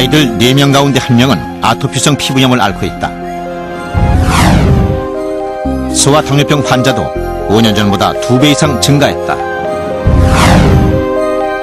아이들 4명 가운데 1명은 아토피성 피부염을 앓고 있다. 소아 당뇨병 환자도 5년 전보다 2배 이상 증가했다.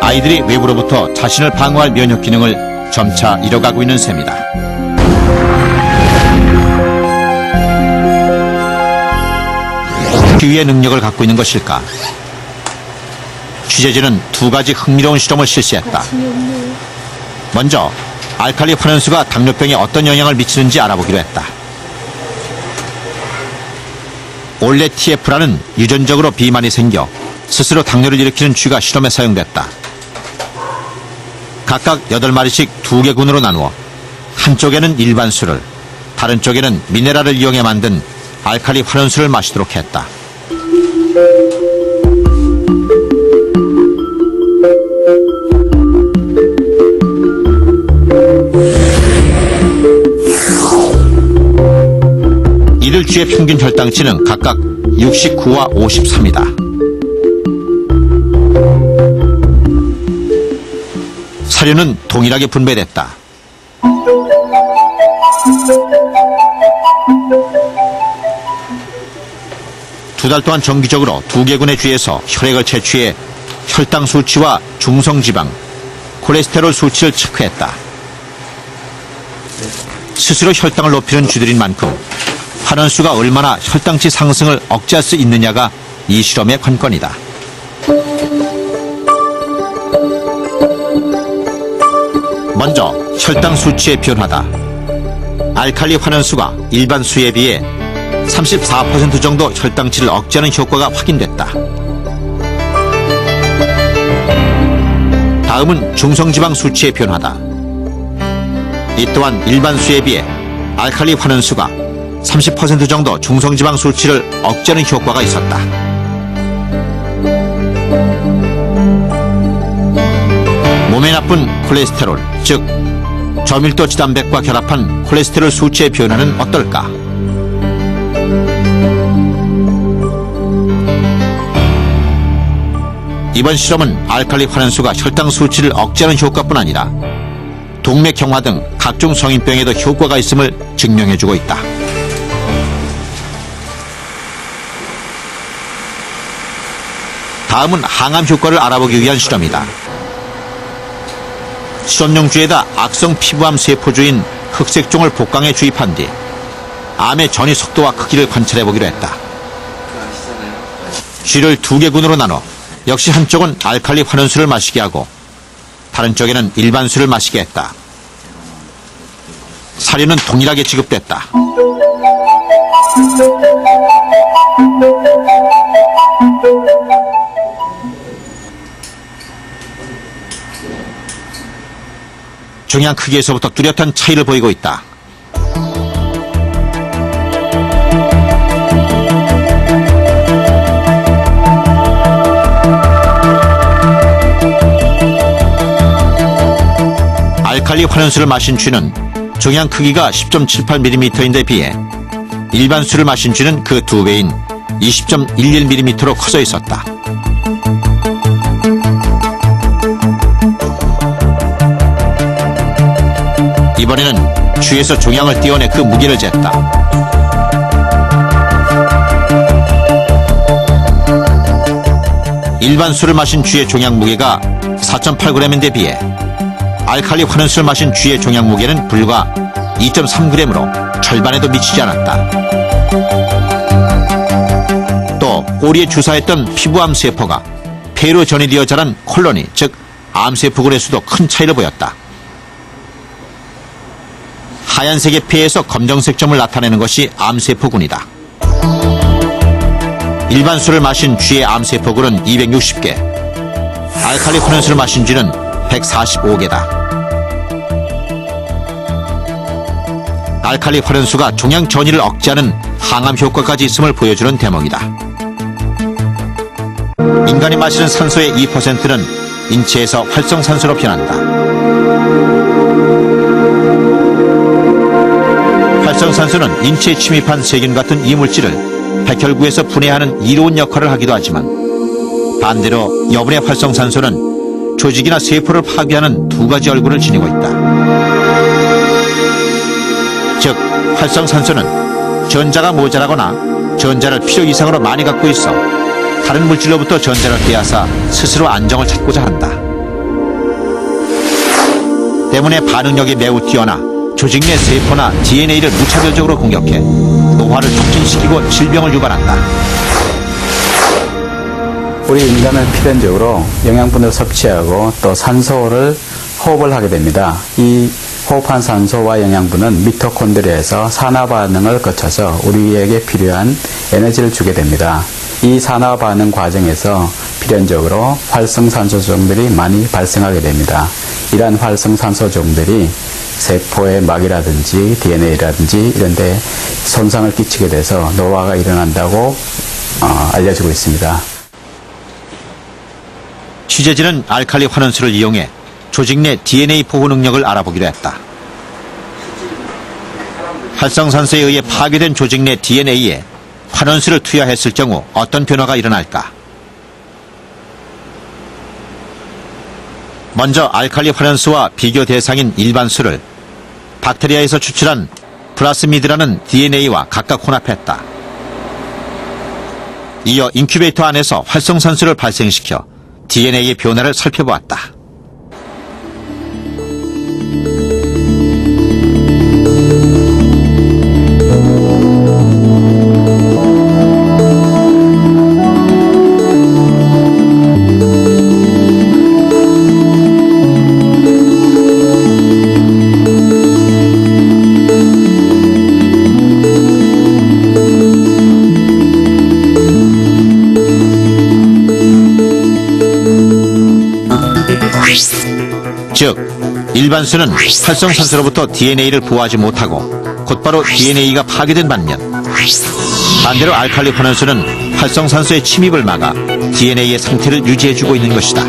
아이들이 외부로부터 자신을 방어할 면역 기능을 점차 잃어가고 있는 셈이다. 치유의 능력을 갖고 있는 것일까? 취재진은 2가지 흥미로운 실험을 실시했다. 먼저 알칼리 환원수가 당뇨병에 어떤 영향을 미치는지 알아보기로 했다. 올레TF라는 유전적으로 비만이 생겨 스스로 당뇨를 일으키는 쥐가 실험에 사용됐다. 각각 8마리씩 2개 군으로 나누어 한쪽에는 일반 수를, 다른 쪽에는 미네랄을 이용해 만든 알칼리 환원수를 마시도록 했다. 이들 쥐의 평균 혈당치는 각각 69와 53이다. 사료는 동일하게 분배됐다. 2달 동안 정기적으로 2개 군의 쥐에서 혈액을 채취해 혈당 수치와 중성지방, 콜레스테롤 수치를 체크했다. 스스로 혈당을 높이는 쥐들인 만큼 환원수가 얼마나 혈당치 상승을 억제할 수 있느냐가 이 실험의 관건이다. 먼저 혈당 수치의 변화다. 알칼리 환원수가 일반 수에 비해 34% 정도 혈당치를 억제하는 효과가 확인됐다. 다음은 중성지방 수치의 변화다. 이 또한 일반 수에 비해 알칼리 환원수가 30% 정도 중성지방 수치를 억제하는 효과가 있었다. 몸에 나쁜 콜레스테롤, 즉 저밀도 지단백과 결합한 콜레스테롤 수치의 변화는 어떨까? 이번 실험은 알칼리 환원수가 혈당 수치를 억제하는 효과뿐 아니라 동맥경화 등 각종 성인병에도 효과가 있음을 증명해주고 있다. 다음은 항암 효과를 알아보기 위한 실험이다. 실험용 쥐에다 악성 피부암 세포주인 흑색종을 복강에 주입한 뒤 암의 전이 속도와 크기를 관찰해보기로 했다. 쥐를 2개 군으로 나눠 역시 한쪽은 알칼리 환원수를 마시게 하고 다른 쪽에는 일반 수를 마시게 했다. 사료는 동일하게 지급됐다. 종양 크기에서부터 뚜렷한 차이를 보이고 있다. 알칼리 환원수를 마신 쥐는 종양 크기가 10.78mm인데 비해 일반 수를 마신 쥐는 그 2배인 20.11mm로 커져 있었다. 이번에는 쥐에서 종양을 떼어내 그 무게를 쟀다. 일반 수를 마신 쥐의 종양 무게가 4.8g인데 비해 알칼리 환원수를 마신 쥐의 종양 무게는 불과 2.3g으로 절반에도 미치지 않았다. 또 꼬리에 주사했던 피부암 세포가 폐로 전이되어 자란 콜로니, 즉 암세포군의 수도 큰 차이를 보였다. 하얀색의 폐에서 검정색 점을 나타내는 것이 암세포군이다. 일반 수를 마신 쥐의 암세포군은 260개, 알칼리 환원수를 마신 쥐는 145개다. 알칼리 환원수가 종양 전이를 억제하는 항암 효과까지 있음을 보여주는 대목이다. 인간이 마시는 산소의 2%는 인체에서 활성산소로 변한다. 활성산소는 인체에 침입한 세균 같은 이물질을 백혈구에서 분해하는 이로운 역할을 하기도 하지만 반대로 여분의 활성산소는 조직이나 세포를 파괴하는 2가지 얼굴을 지니고 있다. 즉 활성산소는 전자가 모자라거나 전자를 필요 이상으로 많이 갖고 있어 다른 물질로부터 전자를 빼앗아 스스로 안정을 찾고자 한다. 때문에 반응력이 매우 뛰어나 조직 내 세포나 DNA를 무차별적으로 공격해 노화를 촉진시키고 질병을 유발한다. 우리 인간은 필연적으로 영양분을 섭취하고 또 산소를 호흡을 하게 됩니다. 이 호흡한 산소와 영양분은 미토콘드리아에서 산화 반응을 거쳐서 우리에게 필요한 에너지를 주게 됩니다. 이 산화 반응 과정에서 필연적으로 활성산소종들이 많이 발생하게 됩니다. 이러한 활성산소종들이 세포의 막이라든지 DNA라든지 이런 데 손상을 끼치게 돼서 노화가 일어난다고 알려지고 있습니다. 취재진은 알칼리 환원수를 이용해 조직 내 DNA 보호 능력을 알아보기로 했다. 활성산소에 의해 파괴된 조직 내 DNA에 환원수를 투여했을 경우 어떤 변화가 일어날까? 먼저 알칼리 환원수와 비교 대상인 일반수를 박테리아에서 추출한 플라스미드라는 DNA와 각각 혼합했다. 이어 인큐베이터 안에서 활성산소를 발생시켜 DNA의 변화를 살펴보았다. 즉, 일반수는 활성산소로부터 DNA를 보호하지 못하고 곧바로 DNA가 파괴된 반면 반대로 알칼리 환원수는 활성산소의 침입을 막아 DNA의 상태를 유지해주고 있는 것이다.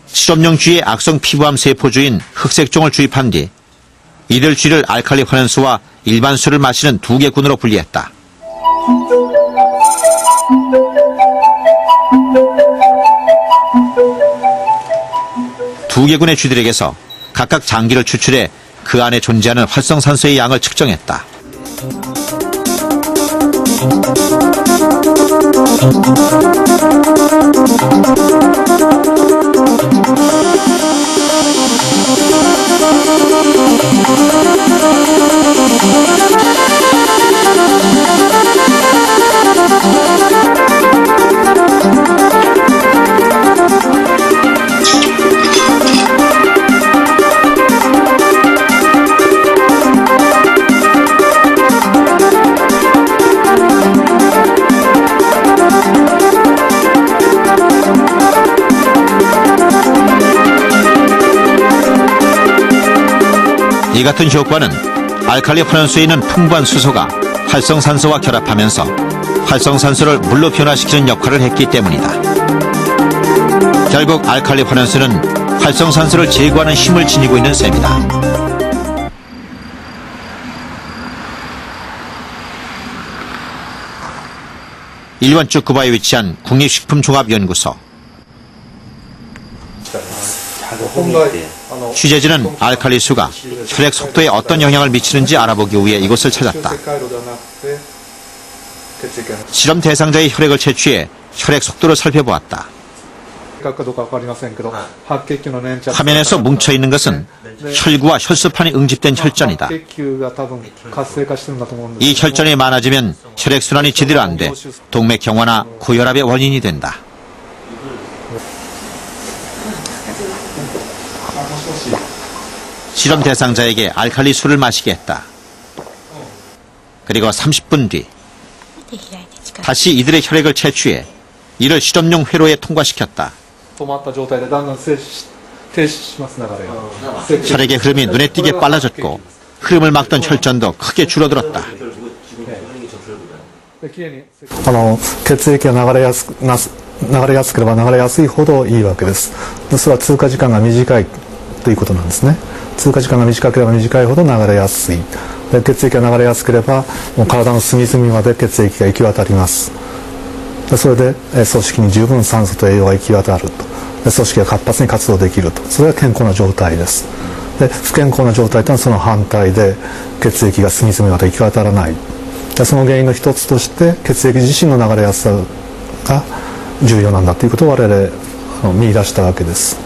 실험용 쥐의 악성 피부암 세포주인 흑색종을 주입한 뒤 이들 쥐를 알칼리 환원수와 일반수를 마시는 두 개 군으로 분리했다. 두 개 군의 쥐들에게서 각각 장기를 추출해 그 안에 존재하는 활성산소의 양을 측정했다. 이 같은 효과는 알칼리 환원수에 있는 풍부한 수소가 활성산소와 결합하면서 활성산소를 물로 변화시키는 역할을 했기 때문이다. 결국 알칼리 환원수는 활성산소를 제거하는 힘을 지니고 있는 셈이다. 일본 쯔쿠바에 위치한 국립식품종합연구소. 취재진은 알칼리수가 혈액 속도에 어떤 영향을 미치는지 알아보기 위해 이곳을 찾았다. 실험 대상자의 혈액을 채취해 혈액 속도를 살펴보았다. 화면에서 뭉쳐있는 것은 혈구와 혈소판이 응집된 혈전이다. 이 혈전이 많아지면 혈액순환이 제대로 안 돼 동맥경화나 고혈압의 원인이 된다. 실험 대상자에게 알칼리 술을 마시게 했다. 그리고 30분 뒤 다시 이들의 혈액을 채취해 이를 실험용 회로에 통과시켰다. 혈액의 흐름이 눈에 띄게 빨라졌고 흐름을 막던 혈전도 크게 줄어들었다. 血液が流れやすければ流れやすいほどいいわけです。それは通過時間が短いということなんですね。通過時間が短ければ短いほど流れやすい。血液が流れやすければもう体の隅々まで血液が行き渡ります。それで組織に十分酸素と栄養が行き渡ると。組織が活発に活動できると、それが健康な状態です。で不健康な状態というのはその反対で、血液が隅々まで行き渡らない。でその原因の一つとして血液自身の流れやすさが重要なんだということを我々見出したわけです。